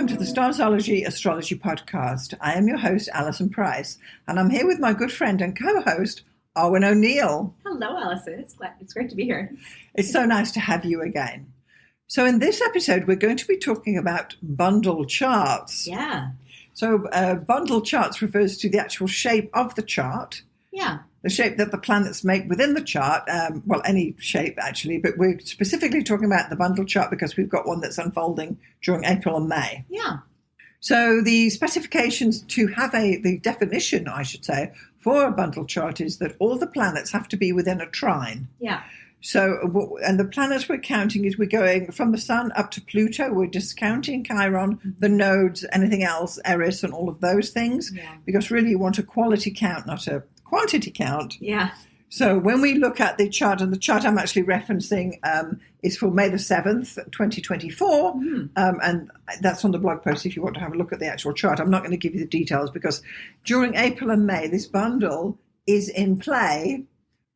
Welcome to the Starzology Astrology Podcast. I am your host, Alison Price, and I'm here with my good friend and co-host, Arwynne O'Neill. Hello, Alison. It's great to be here. It's so nice to have you again. So in this episode, we're going to be talking about bundle charts. Yeah. So bundle charts refers to the actual shape of the chart. Yeah. The shape that the planets make within the chart, any shape actually, but we're specifically talking about the bundle chart because we've got one that's unfolding during April and May. Yeah. So the specifications to have the definition, I should say, for a bundle chart is that all the planets have to be within a trine. Yeah. So, and the planets we're counting is we're going from the Sun up to Pluto. We're discounting Chiron, the nodes, anything else, Eris, and all of those things, because really you want a quality count, not a quantity count. Yeah. So when we look at the chart, and the chart I'm actually referencing is for May the 7th, 2024, and that's on the blog post if you want to have a look at the actual chart. I'm not going to give you the details because during April and May, this bundle is in play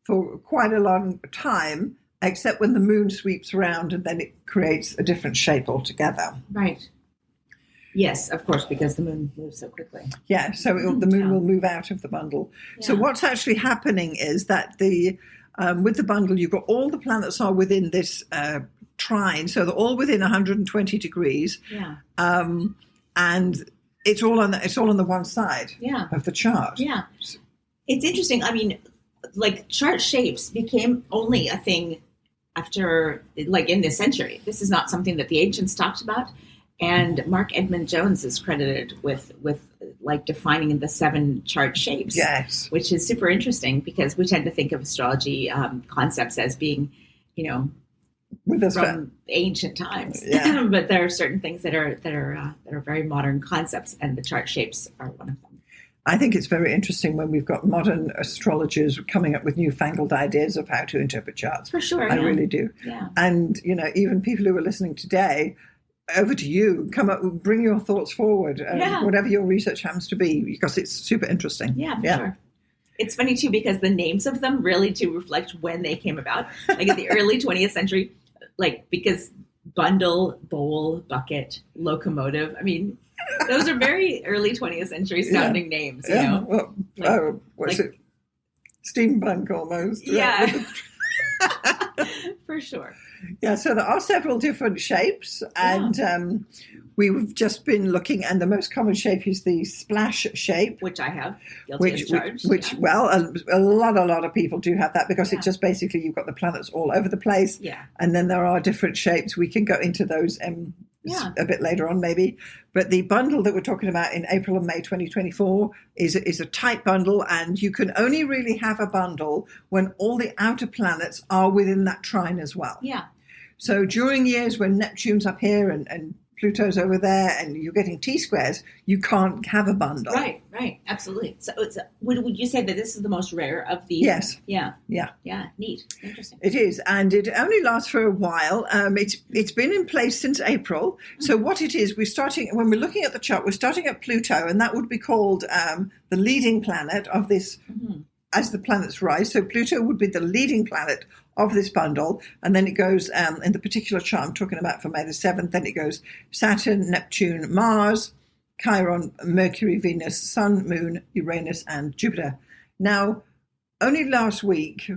for quite a long time, except when the moon sweeps around and then it creates a different shape altogether. Right. Yes, of course, because the moon moves so quickly. Yeah, so the moon will move out of the bundle. Yeah. So what's actually happening is that with the bundle, you've got all the planets are within this trine, so they're all within 120 degrees. Yeah. And it's all on the one side of the chart. Yeah. It's interesting. I mean, like chart shapes became only a thing after, like in this century. This is not something that the ancients talked about. And Mark Edmund Jones is credited with like defining the 7 chart shapes. Yes. Which is super interesting because we tend to think of astrology concepts as being, from ancient times. Yeah. But there are certain things that are very modern concepts, and the chart shapes are one of them. I think it's very interesting when we've got modern astrologers coming up with newfangled ideas of how to interpret charts. For sure. I really do. Yeah. And, even people who are listening today, over to you, come up, bring your thoughts forward, whatever your research happens to be, because it's super interesting. Yeah, for sure. It's funny, too, because the names of them really do reflect when they came about. Like in the early 20th century, because bundle, bowl, bucket, locomotive, I mean, those are very early 20th century sounding names, you know? Well, what's it? Steampunk almost. Yeah. For sure. Yeah, so there are several different shapes, and we've just been looking, and the most common shape is the splash shape. Which I have, guilty as charged. A lot of people do have that because it's just basically you've got the planets all over the place, and then there are different shapes. We can go into those a bit later on maybe, but the bundle that we're talking about in April and May 2024 is a tight bundle, and you can only really have a bundle when all the outer planets are within that trine as well. Yeah. So during years when Neptune's up here and Pluto's over there and you're getting T-squares, you can't have a bundle. Right, absolutely. So would you say that this is the most rare of these? Yes. Yeah, neat, interesting. It is, and it only lasts for a while. It's been in place since April. Mm-hmm. So what it is, when we're looking at the chart, we're starting at Pluto, and that would be called the leading planet of this as the planets rise. So Pluto would be the leading planet of this bundle, and then it goes in the particular chart I'm talking about for May the 7th, then it goes Saturn, Neptune, Mars, Chiron, Mercury, Venus, Sun, Moon, Uranus, and Jupiter. Now, only last week,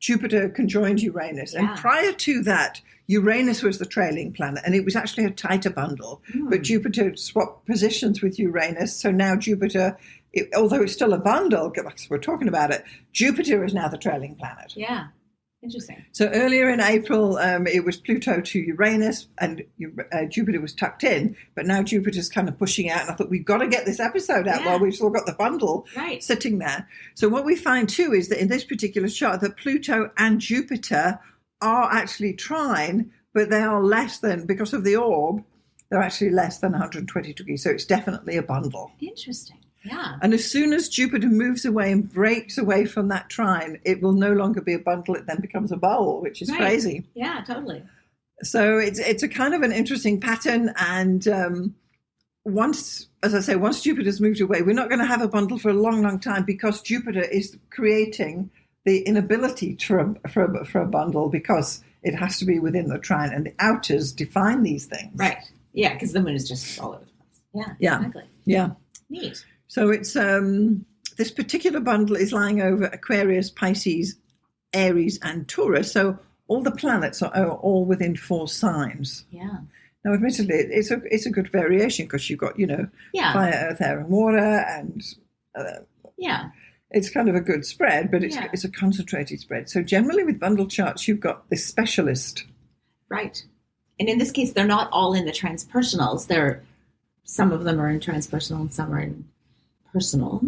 Jupiter conjoined Uranus, and prior to that, Uranus was the trailing planet, and it was actually a tighter bundle, but Jupiter swapped positions with Uranus, so now Jupiter, although it's still a bundle, because we're talking about it, Jupiter is now the trailing planet. Yeah. Interesting. So earlier in April, it was Pluto to Uranus, and Jupiter was tucked in. But now Jupiter's kind of pushing out, and I thought we've got to get this episode out while we've still got the bundle sitting there. So what we find too is that in this particular chart, that Pluto and Jupiter are actually trine, but they are less than, because of the orb, they're actually less than 120 degrees. So it's definitely a bundle. Interesting. Yeah. And as soon as Jupiter moves away and breaks away from that trine, it will no longer be a bundle. It then becomes a bowl, which is crazy. Yeah, totally. So it's a kind of an interesting pattern. And once Jupiter's moved away, we're not going to have a bundle for a long, long time because Jupiter is creating the inability for a bundle because it has to be within the trine, and the outers define these things. Right. Yeah, because the moon is just all over the place. Yeah, exactly. Yeah. Neat. So it's this particular bundle is lying over Aquarius, Pisces, Aries, and Taurus. So all the planets are all within 4 signs. Yeah. Now, admittedly, it's a good variation because you've got, fire, earth, air, and water, and it's kind of a good spread, but it's a concentrated spread. So generally with bundle charts, you've got this specialist. Right. And in this case, they're not all in the transpersonals. Some of them are in transpersonal and some are in personal.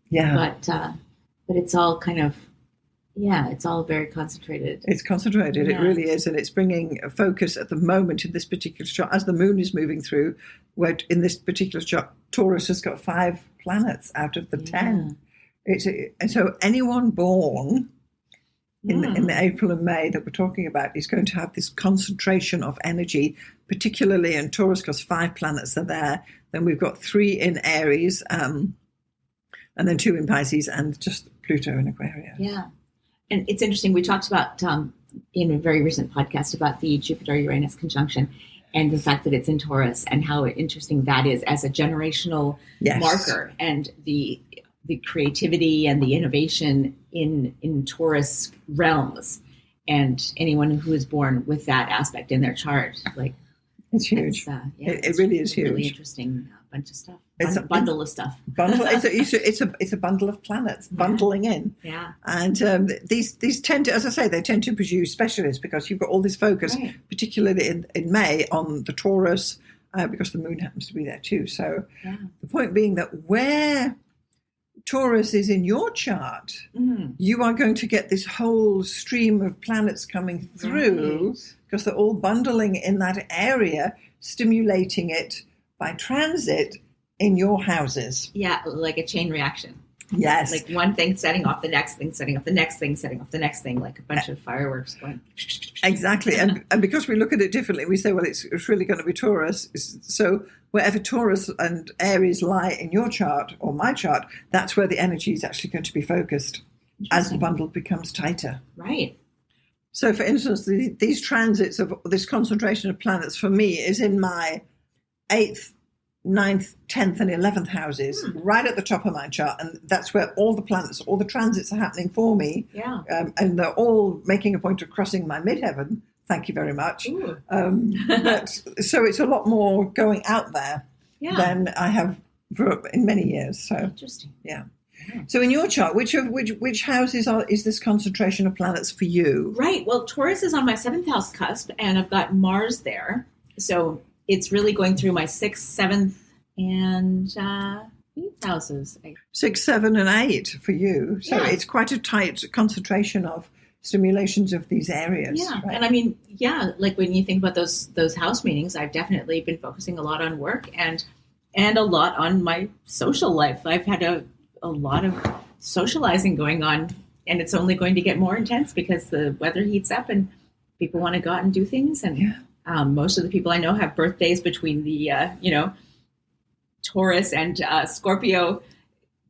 Yeah. But it's all kind of, it's all very concentrated. It's concentrated. Yeah. It really is. And it's bringing a focus at the moment in this particular chart. As the moon is moving through, where in this particular chart, Taurus has got 5 planets out of the 10. And so anyone born in the April and May that we're talking about is going to have this concentration of energy, particularly in Taurus, because 5 planets are there. Then we've got 3 in Aries, and then 2 in Pisces, and just Pluto in Aquarius. Yeah. And it's interesting. We talked about in a very recent podcast about the Jupiter-Uranus conjunction and the fact that it's in Taurus and how interesting that is as a generational marker, and the creativity and the innovation in Taurus realms, and anyone who is born with that aspect in their chart, it's huge. It really is huge. Really interesting bunch of stuff. It's a bundle of stuff. It's a bundle of planets bundling in. Yeah. And these tend to, as I say, they tend to produce specialists because you've got all this focus, particularly in May, on the Taurus, because the moon happens to be there too. So the point being that where Taurus is in your chart, you are going to get this whole stream of planets coming through because they're all bundling in that area, stimulating it by transit in your houses. Yeah, like a chain reaction. Yes. Like one thing setting off the next thing, setting off the next thing, setting off the next thing, like a bunch of fireworks going. Exactly. And because we look at it differently, we say, well, it's really going to be Taurus. So wherever Taurus and Aries lie in your chart or my chart, that's where the energy is actually going to be focused as the bundle becomes tighter. Right. So, for instance, these transits of this concentration of planets for me is in my 8th, 9th, 10th and 11th houses, right at the top of my chart. And that's where all the planets, all the transits are happening for me. Yeah. And they're all making a point of crossing my midheaven. Thank you very much. But so it's a lot more going out there than I have in many years. So interesting. Yeah. So in your chart, which houses is this concentration of planets for you? Right. Well, Taurus is on my 7th house cusp, and I've got Mars there. So it's really going through my 6th, 7th, and 8th houses. 6, 7, and 8 for you. So it's quite a tight concentration of stimulations of these areas. Yeah. Right? And I mean, like when you think about those house meetings, I've definitely been focusing a lot on work and a lot on my social life. I've had a lot of socializing going on, and it's only going to get more intense because the weather heats up and people want to go out and do things. And most of the people I know have birthdays between the, Taurus and Scorpio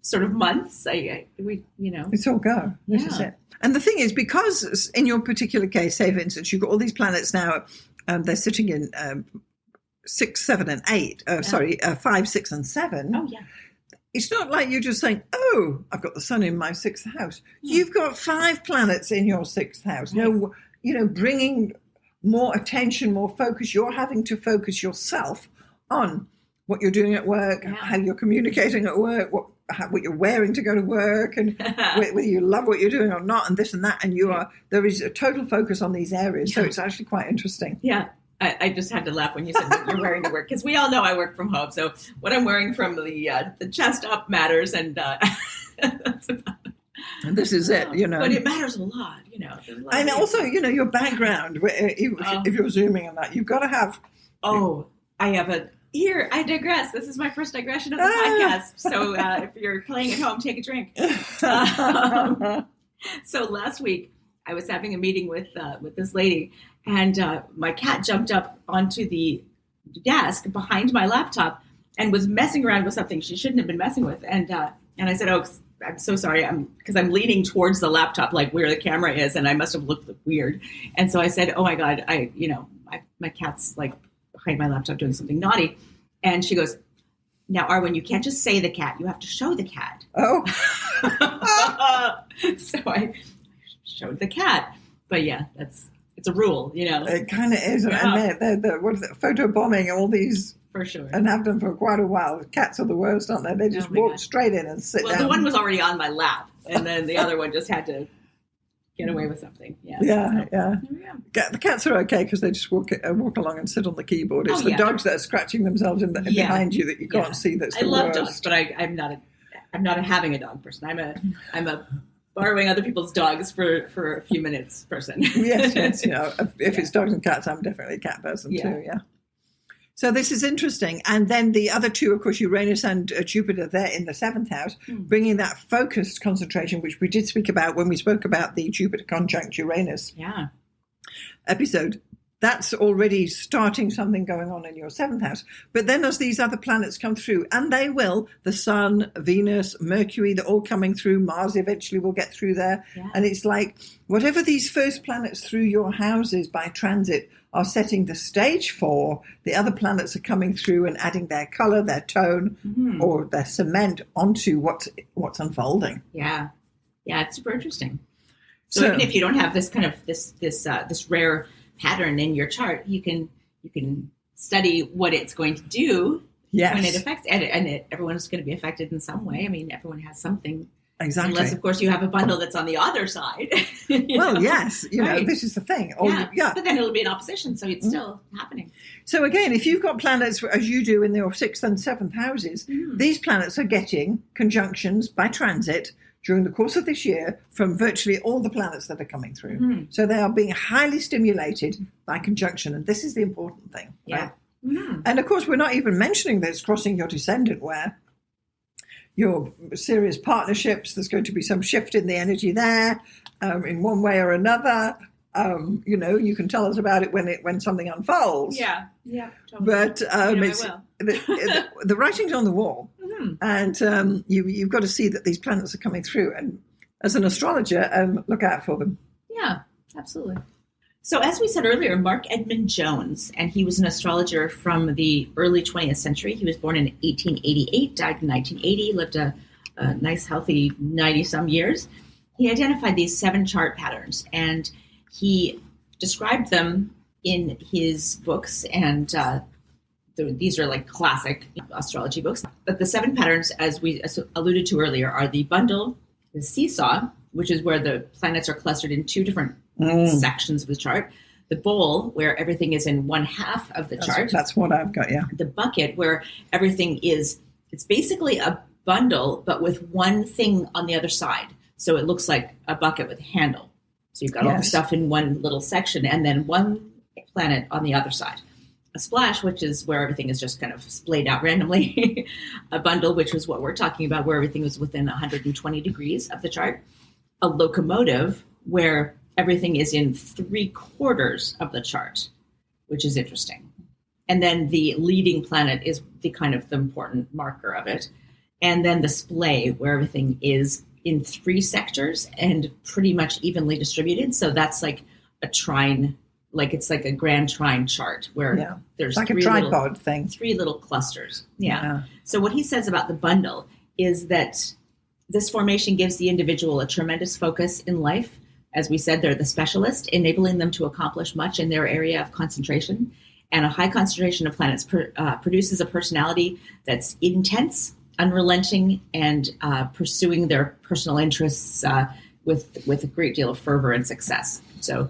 sort of months. It's all go. This is it. And the thing is, because in your particular case, say, for instance, you've got all these planets now, they're sitting in 6, 7, and 8. 5, 6, and 7. Oh, yeah. It's not like you're just saying, oh, I've got the sun in my 6th house. You've got 5 planets in your 6th house. Right. Bringing more attention, more focus. You're having to focus yourself on what you're doing at work, how you're communicating at work, what you're wearing to go to work, and whether you love what you're doing or not, and this and that. And there is a total focus on these areas. So it's actually quite interesting. Yeah. I just had to laugh when you said what you're wearing to work, because we all know I work from home. So what I'm wearing from the chest up matters, and that's about it. And this is it, But it matters a lot, And also, your background, if you're zooming on that, you've got to have... I have Here, I digress. This is my first digression of the podcast. So if you're playing at home, take a drink. So last week, I was having a meeting with this lady, and my cat jumped up onto the desk behind my laptop and was messing around with something she shouldn't have been messing with. And I said, "Oh, I'm so sorry. Because I'm leaning towards the laptop, like where the camera is, and I must have looked weird." And so I said, "Oh my God, my cat's like behind my laptop doing something naughty. And she goes, now, Arwynne, you can't just say the cat. You have to show the cat. Oh. So I showed the cat. But yeah, it's a rule, you know. It kind of is. Yeah. And they're what is it, photo bombing all these. For sure. And have done for quite a while. Cats are the worst, aren't they? They just walk straight in and sit down. Well, the one was already on my lap. And then the other one just had to get away with something. Yeah. Yeah. The cats are okay because they just walk along and sit on the keyboard. It's the dogs that are scratching themselves behind you that you can't see. That's the worst. I love dogs, but I'm not a having a dog person. I'm a borrowing other people's dogs for a few minutes person. yes. You know, if it's dogs and cats, I'm definitely a cat person too. Yeah. So this is interesting. And then the other two, of course, Uranus and Jupiter, they're in the 7th house, bringing that focused concentration, which we did speak about when we spoke about the Jupiter conjunct Uranus episode. That's already starting something going on in your 7th house. But then as these other planets come through, and they will, the Sun, Venus, Mercury, they're all coming through. Mars eventually will get through there. Yeah. And it's like whatever these first planets through your houses by transit are setting the stage for, the other planets are coming through and adding their color, their tone, or their cement onto what's unfolding. Yeah, it's super interesting. So even if you don't have this kind of this rare pattern in your chart, you can study what it's going to do when it affects, and everyone's going to be affected in some way. I mean, everyone has something. Exactly. Unless, of course, you have a bundle that's on the other side. Well, yes. You know, this is the thing. But then it'll be in opposition, so it's still happening. So again, if you've got planets, as you do in your 6th and 7th houses, these planets are getting conjunctions by transit during the course of this year from virtually all the planets that are coming through. So they are being highly stimulated by conjunction. And this is the important thing. Right? And of course, we're not even mentioning this crossing your descendant where your serious partnerships, there's going to be some shift in the energy there in one way or another. You know, you can tell us about it when something unfolds. Yeah, totally. But the writing's on the wall, and you've got to see that these planets are coming through. And as an astrologer, look out for them. Yeah, absolutely. So as we said earlier, Mark Edmund Jones, and he was an astrologer from the early 20th century. He was born in 1888, died in 1980, lived a nice, healthy 90-some years. He identified these 7 chart patterns, and he described them in his books, and these are like classic astrology books. But the 7 patterns, as we alluded to earlier, are the bundle, the seesaw, which is where the planets are clustered in 2 different sections of the chart. The bowl, where everything is in one half of the chart. That's what I've got, yeah. The bucket, where everything is, it's basically a bundle, but with one thing on the other side. So it looks like a bucket with a handle. So you've got all the stuff in one little section, and then one planet on the other side. A splash, which is where everything is just kind of splayed out randomly. A bundle, which is what we're talking about, where everything is within 120 degrees of the chart. A locomotive, where everything is in 3/4 of the chart, which is interesting. And then the leading planet is the kind of the important marker of it. And then the splay, where everything is in 3 sectors and pretty much evenly distributed. So that's like a trine, like it's like a grand trine chart where there's like a tripod thing. 3 little clusters. Yeah. So what he says about the bundle is that this formation gives the individual a tremendous focus in life. As we said, they're the specialist, enabling them to accomplish much in their area of concentration. And a high concentration of planets produces a personality that's intense, unrelenting, and pursuing their personal interests with a great deal of fervor and success. So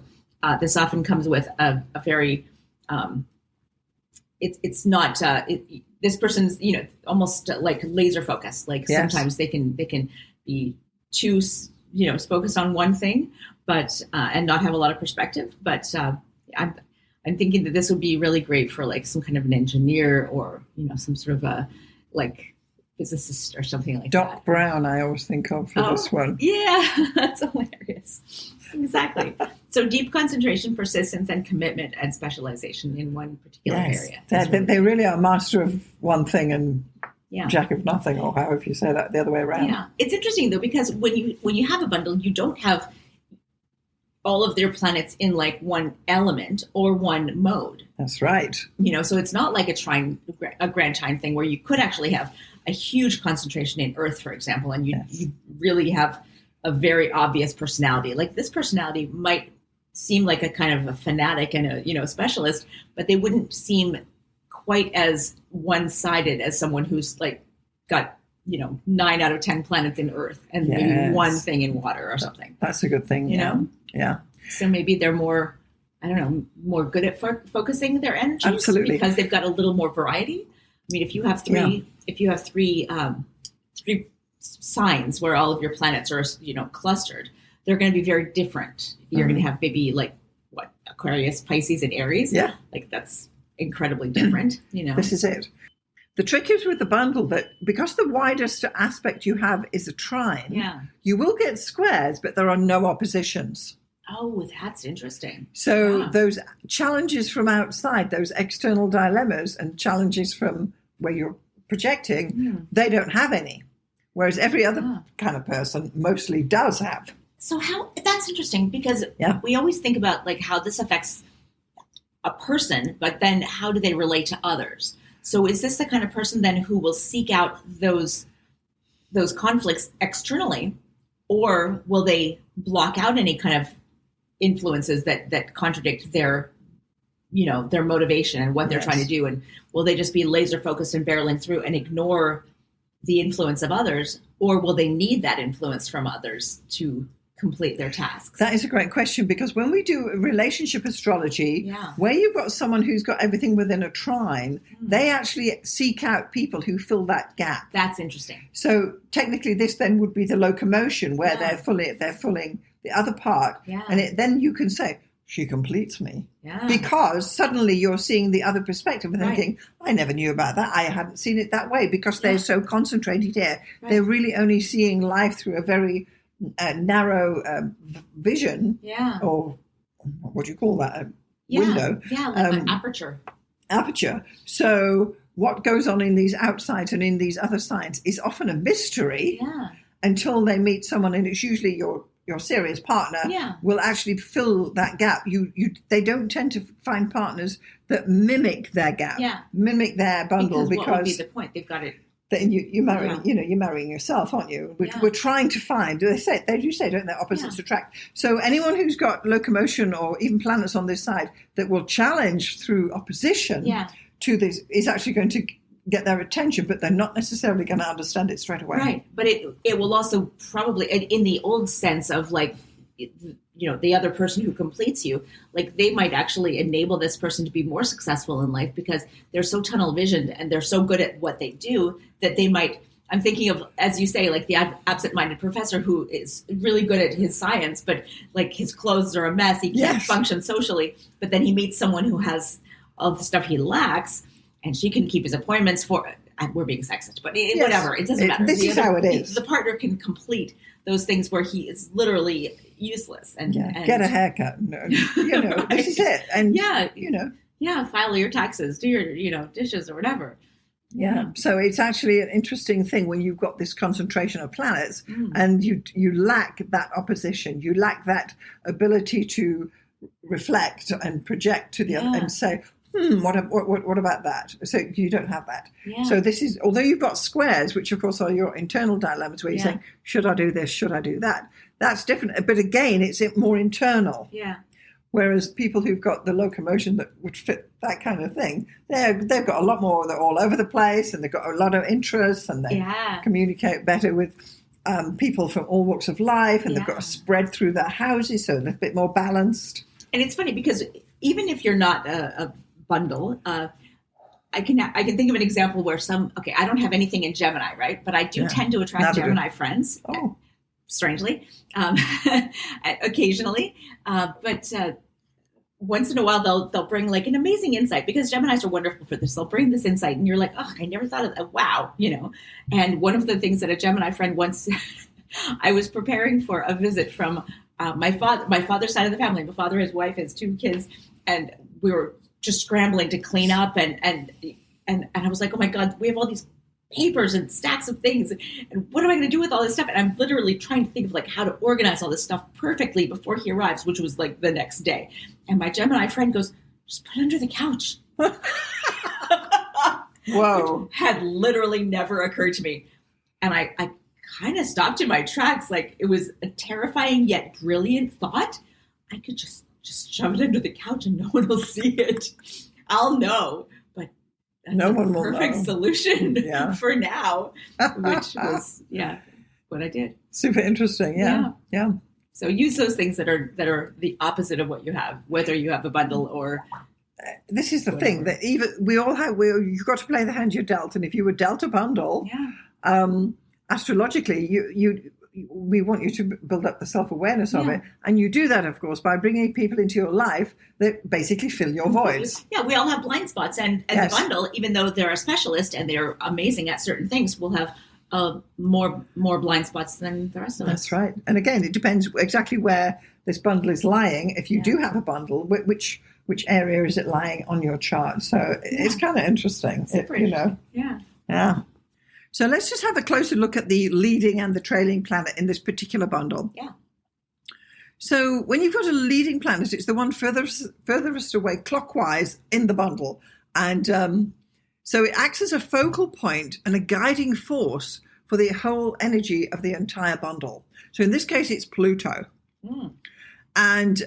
this often comes with a very, it's not, this person's, almost like laser focus. Like sometimes they can be too, focused on one thing, but and not have a lot of perspective. But I'm thinking that this would be really great for like some kind of an engineer or some sort of a like physicist or something like that. Doc Brown, I always think of for this one. Yeah, that's hilarious. Exactly. So deep concentration, persistence, and commitment and specialization in one particular area. They really are master of one thing and jack of nothing, or however you say that, the other way around. Yeah, it's interesting though, because when you have a bundle, you don't have all of their planets in like one element or one mode. That's right. So it's not like a grand trine thing where you could actually have a huge concentration in Earth, for example, and you really have a very obvious personality. Like this personality might seem like a kind of a fanatic and a specialist, but they wouldn't seem quite as one-sided as someone who's like got 9 out of 10 planets in Earth and maybe one thing in water or something. That's a good thing. Yeah. So maybe they're more, I don't know, more good at focusing their energies. Absolutely. Because they've got a little more variety. I mean, if you have three signs where all of your planets are, clustered, they're going to be very different. You're going to have maybe like Aquarius, Pisces, and Aries. Yeah. Like that's incredibly different, This is it. The trick is with the bundle that because the widest aspect you have is a trine, you will get squares, but there are no oppositions. Oh, that's interesting. So those challenges from outside, those external dilemmas and challenges from where you're projecting, they don't have any. Whereas every other kind of person mostly does have. So that's interesting because we always think about like how this affects a person, but then how do they relate to others? So is this the kind of person then who will seek out those conflicts externally, or will they block out any kind of influences that contradict their motivation and what they're trying to do? And will they just be laser focused and barreling through and ignore the influence of others, or will they need that influence from others to complete their tasks? That is a great question, because when we do relationship astrology, where you've got someone who's got everything within a trine, they actually seek out people who fill that gap. That's interesting. So technically this then would be the locomotion where they're filling the other part. And then you can say, she completes me. Because suddenly you're seeing the other perspective and thinking, I never knew about that. I hadn't seen it that way, because they're so concentrated here. They're really only seeing life through a very narrow vision, or what do you call that? Window. Like an aperture. So what goes on in these outsides and in these other signs is often a mystery until they meet someone, and it's usually your serious partner will actually fill that gap. They don't tend to find partners that mimic their gap, mimic their bundle, because what would be the point? They've got it. Then you're marrying, you're marrying yourself, aren't you? We're trying to find. They do say, don't they? Opposites attract. So anyone who's got locomotion or even planets on this side that will challenge through opposition to this is actually going to get their attention, but they're not necessarily going to understand it straight away. Right, but it will also probably, in the old sense of like, the other person who completes you, like they might actually enable this person to be more successful in life because they're so tunnel visioned and they're so good at what they do that they might. I'm thinking of, as you say, like the absent-minded professor who is really good at his science, but like his clothes are a mess. He can't function socially, but then he meets someone who has all the stuff he lacks, and she can keep his appointments for. We're being sexist, but whatever. It doesn't matter. This is how it is. The partner can complete those things where he is literally useless and get a haircut. This is it. And file your taxes, do your dishes or whatever. Yeah. So it's actually an interesting thing when you've got this concentration of planets and you lack that opposition. You lack that ability to reflect and project to the other and say, what about that? So you don't have that. So this is, although you've got squares, which of course are your internal dilemmas where you're saying, should I do this? Should I do that? That's different. But again, it's more internal. Whereas people who've got the locomotion that would fit that kind of thing, they've got a lot more. They're all over the place and they've got a lot of interests and they communicate better with people from all walks of life, and they've got a spread through their houses, so a little bit more balanced. And it's funny because even if you're not a bundle, I can think of an example where I don't have anything in Gemini, right? But I do tend to attract Gemini friends. Strangely, occasionally, but once in a while they'll bring like an amazing insight, because Geminis are wonderful for this. They'll bring this insight and you're like, oh, I never thought of that. Wow. And one of the things that a Gemini friend once, I was preparing for a visit from my father's side of the family. My father, his wife, his 2 kids, and we were just scrambling to clean up and I was like, oh my God, we have all these papers and stacks of things. And what am I going to do with all this stuff? And I'm literally trying to think of like how to organize all this stuff perfectly before he arrives, which was like the next day. And my Gemini friend goes, just put it under the couch. Whoa. Which had literally never occurred to me. And I kind of stopped in my tracks. Like, it was a terrifying yet brilliant thought. I could just shove it under the couch and no one will see it. I'll know, but that's no one a will perfect know. solution for now, which was, what I did. Super interesting. Yeah. So use those things that are the opposite of what you have, whether you have a bundle or... This is the thing that even you've got to play the hand you're dealt. And if you were dealt a bundle, astrologically, we want you to build up the self-awareness of it. And you do that, of course, by bringing people into your life that basically fill your voids. Yeah, we all have blind spots. And the bundle, even though they're a specialist and they're amazing at certain things, will have more blind spots than the rest of us. That's right. And again, it depends exactly where this bundle is lying. If you do have a bundle, which area is it lying on your chart? So it's kind of interesting, Yeah. So let's just have a closer look at the leading and the trailing planet in this particular bundle. Yeah. So when you've got a leading planet, it's the one furthest away clockwise in the bundle. And so it acts as a focal point and a guiding force for the whole energy of the entire bundle. So in this case, it's Pluto. And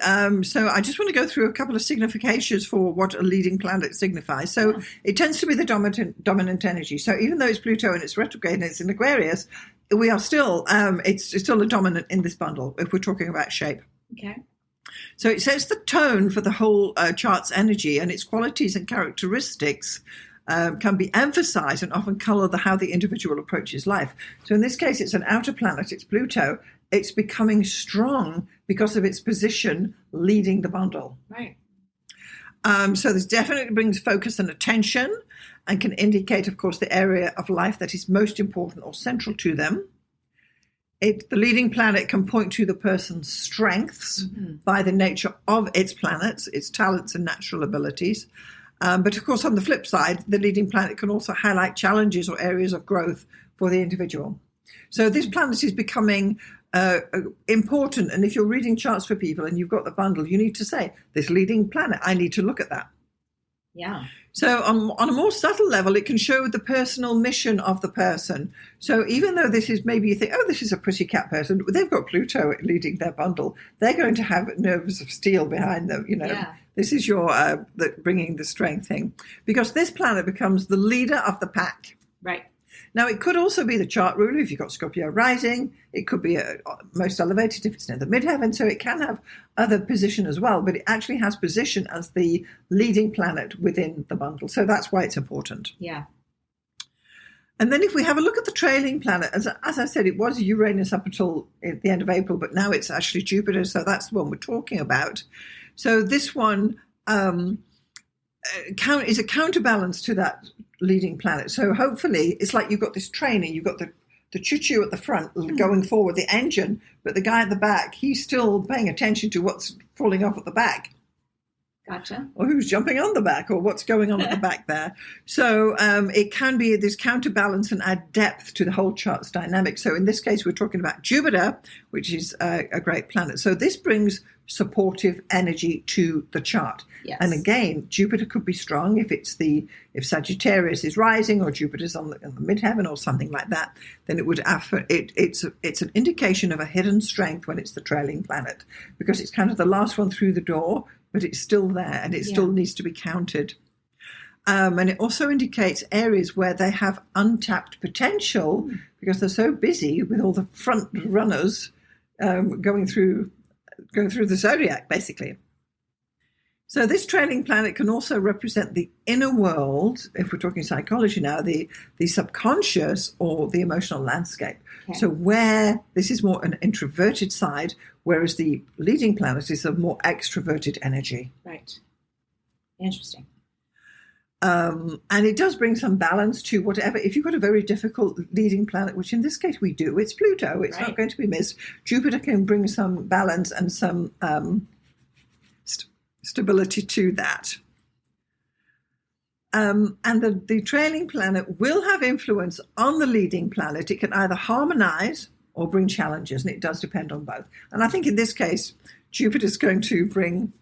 so I just want to go through a couple of significations for what a leading planet signifies. So it tends to be the dominant energy. So even though it's Pluto and it's retrograde and it's in Aquarius, we are still, it's still a dominant in this bundle if we're talking about shape. Okay. So it sets the tone for the whole chart's energy, and its qualities and characteristics can be emphasized and often color how the individual approaches life. So in this case, it's an outer planet, it's Pluto. It's becoming strong because of its position leading the bundle. Right. So this definitely brings focus and attention and can indicate, of course, the area of life that is most important or central to them. The leading planet can point to the person's strengths by the nature of its planets, its talents and natural abilities. But of course, on the flip side, the leading planet can also highlight challenges or areas of growth for the individual. So this planet is becoming important. And if you're reading charts for people and you've got the bundle, you need to say, this leading planet, I need to look at that. Yeah. So on a more subtle level, it can show the personal mission of the person. So even though this is, maybe you think, oh, this is a pretty cat person, they've got Pluto leading their bundle. They're going to have nerves of steel behind them, This is your bringing the strength thing. Because this planet becomes the leader of the pack. Right. Now, it could also be the chart ruler if you've got Scorpio rising. It could be most elevated if it's near the midheaven. So it can have other position as well, but it actually has position as the leading planet within the bundle. So that's why it's important. Yeah. And then if we have a look at the trailing planet, as I said, it was Uranus up until the end of April, but now it's actually Jupiter. So that's the one we're talking about. So this one is a counterbalance to that leading planet. So hopefully it's like you've got this train and you've got the choo-choo at the front going forward, the engine, but the guy at the back, he's still paying attention to what's falling off at the back. Gotcha. Or who's jumping on the back or what's going on at the back there. So it can be this counterbalance and add depth to the whole chart's dynamic. So in this case, we're talking about Jupiter, which is a great planet. So this brings supportive energy to the chart. Yes. And again, Jupiter could be strong if Sagittarius is rising or Jupiter's on the midheaven or something like that, then it would it's an indication of a hidden strength when it's the trailing planet, because it's kind of the last one through the door, but it's still there and it still needs to be counted. And it also indicates areas where they have untapped potential because they're so busy with all the front runners going through the zodiac, basically. So this trailing planet can also represent the inner world, if we're talking psychology now, the subconscious or the emotional landscape. Okay. So where this is more an introverted side, whereas the leading planet is a more extroverted energy. Right. Interesting. And it does bring some balance to whatever. If you've got a very difficult leading planet, which in this case we do, it's Pluto. It's not going to be missed. Jupiter can bring some balance and some stability to that. And the trailing planet will have influence on the leading planet. It can either harmonize or bring challenges, and it does depend on both. And I think in this case, Jupiter's going to bring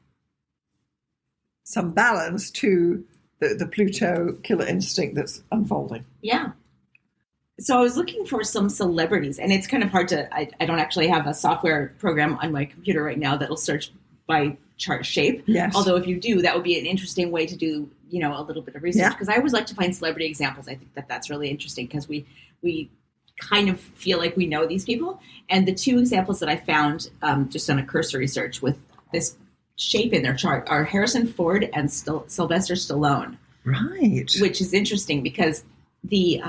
some balance to the Pluto killer instinct that's unfolding. Yeah. So I was looking for some celebrities, and it's kind of hard to, I don't actually have a software program on my computer right now that'll search by chart shape. Yes. Although if you do, that would be an interesting way to do, a little bit of research, because I always like to find celebrity examples. I think that's really interesting because we kind of feel like we know these people. And the two examples that I found just on a cursory search with this shape in their chart are Harrison Ford and Sylvester Stallone. Right. Which is interesting because the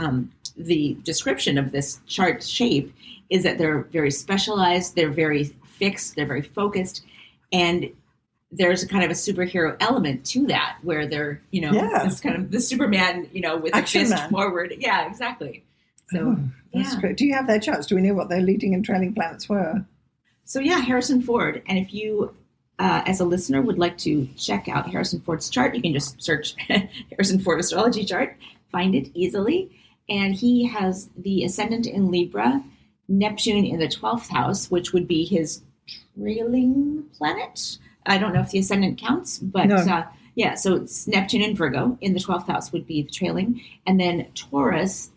description of this chart shape is that they're very specialized, they're very fixed, they're very focused, and there's a kind of a superhero element to that where they're, this kind of the Superman, with Action a fist man. forward. Yeah, exactly. So that's great. Do you have their charts? Do we know what their leading and trailing planets were? So Harrison Ford. And if you, as a listener, would like to check out Harrison Ford's chart, you can just search Harrison Ford astrology chart, find it easily. And he has the ascendant in Libra, Neptune in the 12th house, which would be his trailing planet. I don't know if the ascendant counts, but no. So it's Neptune in Virgo in the 12th house would be the trailing. And then Taurus,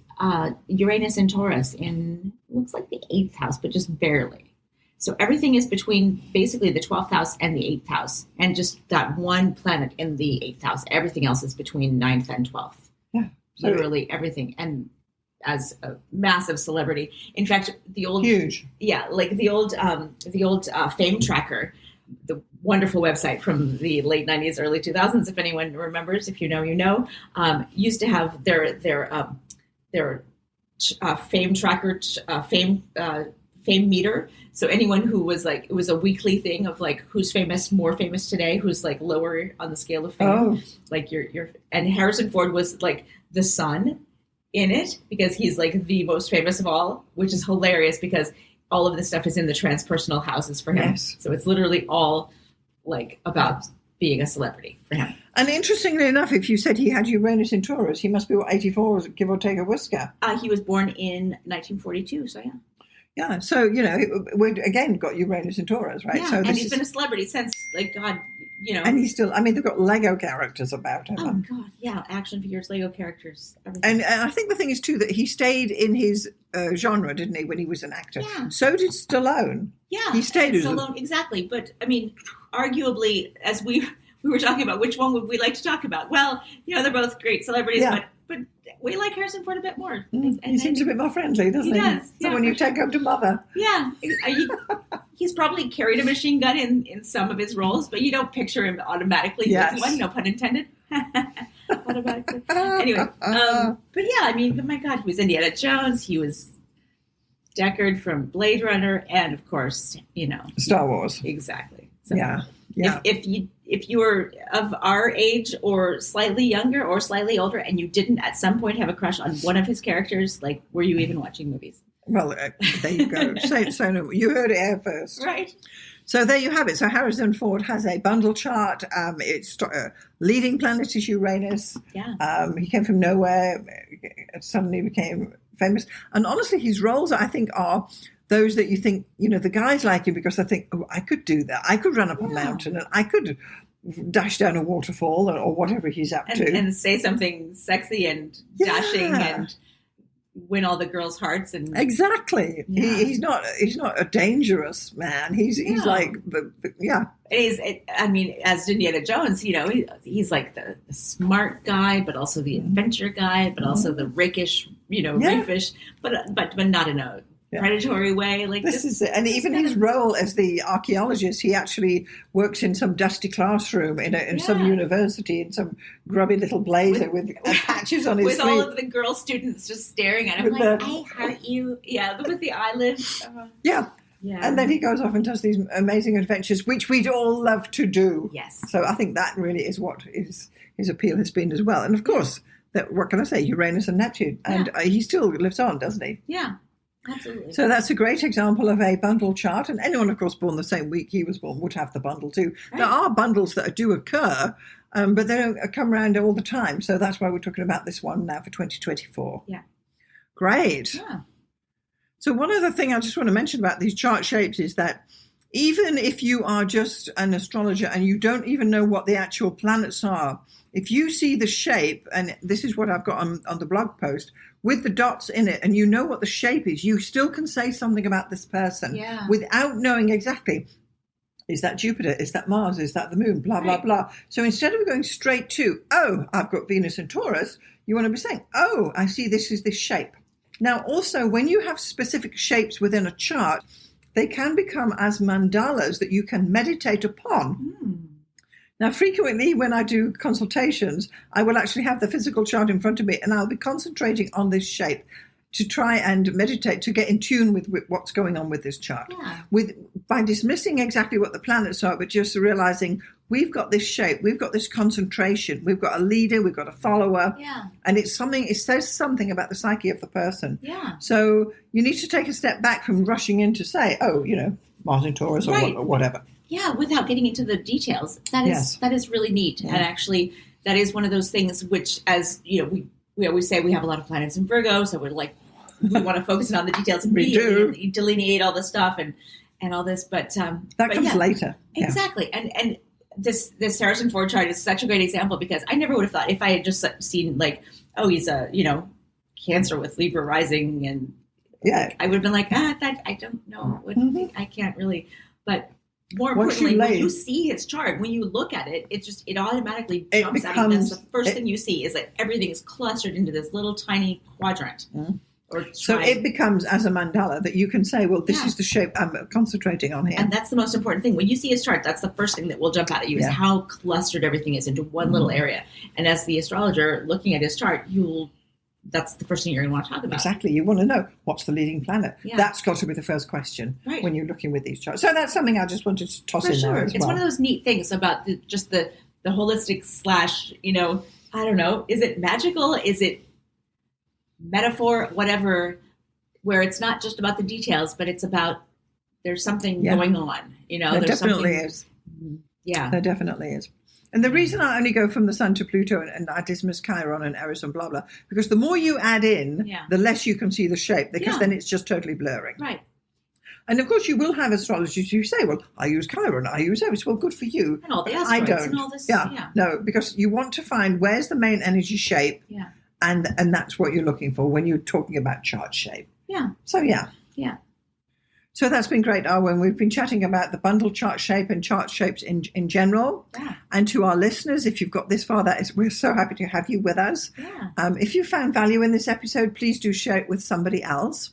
Uranus and Taurus in, looks like the 8th house, but just barely. So everything is between basically the 12th house and the 8th house, and just that one planet in the 8th house. Everything else is between 9th and 12th. Yeah. Literally everything. And as a massive celebrity, in fact, the old, huge. Yeah. Like the old Fame Tracker, the wonderful website from the late 90s, early 2000s, if anyone remembers, if you know, used to have their fame tracker, fame meter. So anyone who was like, it was a weekly thing of like, who's more famous today, who's like lower on the scale of fame. Oh. Like and Harrison Ford was like the sun in it because he's like the most famous of all, which is hilarious because all of this stuff is in the transpersonal houses for him. Yes. So it's literally all like about being a celebrity for him. And interestingly enough, if you said he had Uranus in Taurus, he must be 84, give or take a whisker. He was born in 1942, so yeah. Yeah, so, we again got Uranus in Taurus, right? Yeah, so and he's been a celebrity since, like, God, And he's still, they've got Lego characters about him. Oh, God, yeah, action figures, Lego characters, And everything. I think the thing is, too, that he stayed in his genre, didn't he, when he was an actor? Yeah. So did Stallone. Yeah. He stayed as Stallone, exactly. But, I mean, arguably, as we were talking about, which one would we like to talk about? Well, they're both great celebrities, Yeah. but we like Harrison Ford a bit more. He seems a bit more friendly, doesn't he? He does. Someone you take home to mother. Yeah. He's probably carried a machine gun in some of his roles, but you don't picture him automatically with one, no pun intended. Automatically. Anyway, but yeah, I mean, my God, he was Indiana Jones. He was Deckard from Blade Runner, and of course, Star Wars. Exactly. So Yeah. If you were of our age or slightly younger or slightly older and you didn't at some point have a crush on one of his characters, like, were you even watching movies? Well, there you go. So no, you heard it here first. Right. So there you have it. So Harrison Ford has a bundle chart. Its leading planet is Uranus. Yeah. He came from nowhere, suddenly became famous. And honestly, his roles, I think, are those that you think, the guys like him because I think, oh, I could do that. I could run up a mountain and I could dash down a waterfall or whatever he's up to. And say something sexy and dashing and win all the girls' hearts. And exactly. Yeah. He's not a dangerous man. He's like, yeah. I mean, as Indiana Jones, he's like the smart guy, but also the adventure guy, but also the rakish, raffish, but not in a predatory way. Like this is it. And even his role as the archaeologist, he actually works in some dusty classroom in some university in some grubby little blazer with patches on his with sleeve. all of the girl students just staring at him like, I heart you. Yeah, with the eyelids. Yeah. And then he goes off and does these amazing adventures, which we'd all love to do. Yes. So I think that really is what his appeal has been as well. And of course, what can I say? Uranus and Neptune. And he still lives on, doesn't he? Yeah. Absolutely. So that's a great example of a bundle chart. And anyone, of course, born the same week he was born would have the bundle too. Right. There are bundles that do occur but they don't come around all the time. So that's why we're talking about this one now for 2024. Yeah. Great. Yeah. So one other thing I just want to mention about these chart shapes is that even if you are just an astrologer and you don't even know what the actual planets are, if you see the shape, and this is what I've got on the blog post, with the dots in it, and you know what the shape is, you still can say something about this person without knowing exactly, is that Jupiter, is that Mars, is that the moon, blah, blah, blah. So instead of going straight to, oh, I've got Venus and Taurus, you want to be saying, oh, I see this is this shape. Now, also, when you have specific shapes within a chart, they can become as mandalas that you can meditate upon. Now, frequently when I do consultations, I will actually have the physical chart in front of me and I'll be concentrating on this shape to try and meditate, to get in tune with what's going on with this chart. By dismissing exactly what the planets are, but just realizing we've got this shape, we've got this concentration, we've got a leader, we've got a follower, and it says something about the psyche of the person. So you need to take a step back from rushing in to say, oh, Mars in Taurus or whatever. Yeah, without getting into the details. That is really neat. And actually, that is one of those things which, as we always say, we have a lot of planets in Virgo, so we're like, we want to focus on the details immediately and delineate all the stuff and all this. But that comes later. Exactly. And this Saracen 4 chart is such a great example because I never would have thought, if I had just seen like, oh, he's a Cancer with Libra rising, and I would have been like, I don't know. I can't really. But more importantly, when you see his chart, when you look at it, it automatically jumps out. That's the first thing you see is that everything is clustered into this little tiny quadrant. So it becomes as a mandala that you can say, well, this is the shape I'm concentrating on here. And that's the most important thing. When you see his chart, that's the first thing that will jump out at you is how clustered everything is into one little area. And as the astrologer looking at his chart, that's the first thing you're going to want to talk about. Exactly. You want to know what's the leading planet. That's got to be the first question when you're looking with these charts. So that's something I just wanted to toss in there as well. It's one of those neat things about the holistic / I don't know, is it magical? Is it metaphor? Whatever, where it's not just about the details, but it's about there's something going on. There definitely is. Yeah. There definitely is. And the reason I only go from the Sun to Pluto and I dismiss Chiron and Aries and blah, blah, because the more you add in, the less you can see the shape, because then it's just totally blurring. Right. And of course, you will have astrologers who say, well, I use Chiron, I use Aries. Well, good for you. And all the asteroids I don't. And all this. No, because you want to find where's the main energy shape. And that's what you're looking for when you're talking about chart shape. So, So that's been great, Arwynne. We've been chatting about the bundle chart shape and chart shapes in general. And to our listeners, if you've got this far, we're so happy to have you with us. If you found value in this episode, please do share it with somebody else.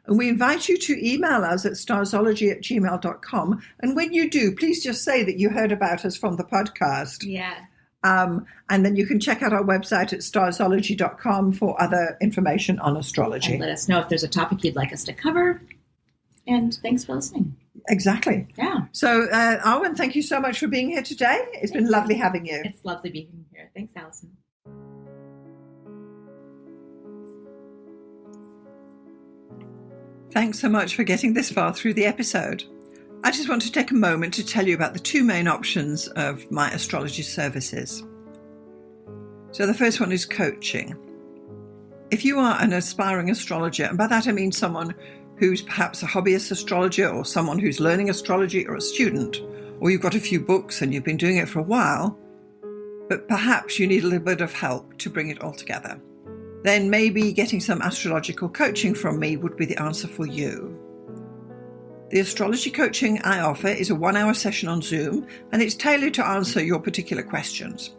And we invite you to email us at starzology@gmail.com. And when you do, please just say that you heard about us from the podcast. And then you can check out our website at starzology.com for other information on astrology. And let us know if there's a topic you'd like us to cover. And thanks for listening. Exactly. So, Arwynne, thank you so much for being here today. It's been lovely having you. It's lovely being here. Thanks, Alison. Thanks so much for getting this far through the episode. I just want to take a moment to tell you about the two main options of my astrology services. So the first one is coaching. If you are an aspiring astrologer, and by that I mean someone who's perhaps a hobbyist astrologer or someone who's learning astrology or a student, or you've got a few books and you've been doing it for a while, but perhaps you need a little bit of help to bring it all together, then maybe getting some astrological coaching from me would be the answer for you. The astrology coaching I offer is a 1-hour session on Zoom, and it's tailored to answer your particular questions.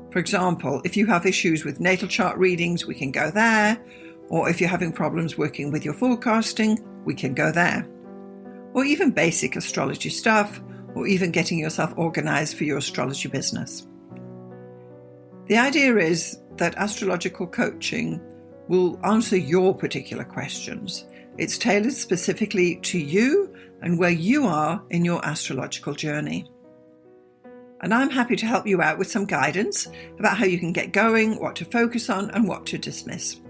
For example, if you have issues with natal chart readings, we can go there. Or if you're having problems working with your forecasting, we can go there. Or even basic astrology stuff, or even getting yourself organized for your astrology business. The idea is that astrological coaching will answer your particular questions. It's tailored specifically to you and where you are in your astrological journey. And I'm happy to help you out with some guidance about how you can get going, what to focus on, and what to dismiss.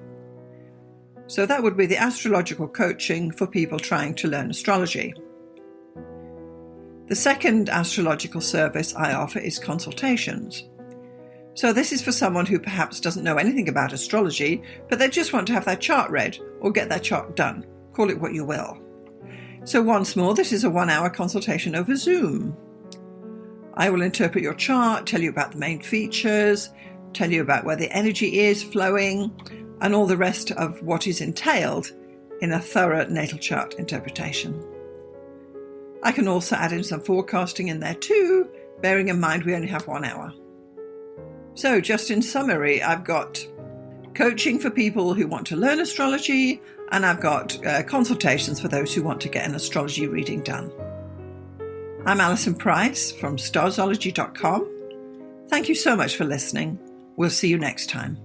So that would be the astrological coaching for people trying to learn astrology. The second astrological service I offer is consultations. So this is for someone who perhaps doesn't know anything about astrology, but they just want to have their chart read or get their chart done. Call it what you will. So once more, this is a 1-hour consultation over Zoom. I will interpret your chart, tell you about the main features, tell you about where the energy is flowing, and all the rest of what is entailed in a thorough natal chart interpretation. I can also add in some forecasting in there too, bearing in mind we only have 1 hour. So just in summary, I've got coaching for people who want to learn astrology, and I've got consultations for those who want to get an astrology reading done. I'm Alison Price from Starzology.com. Thank you so much for listening. We'll see you next time.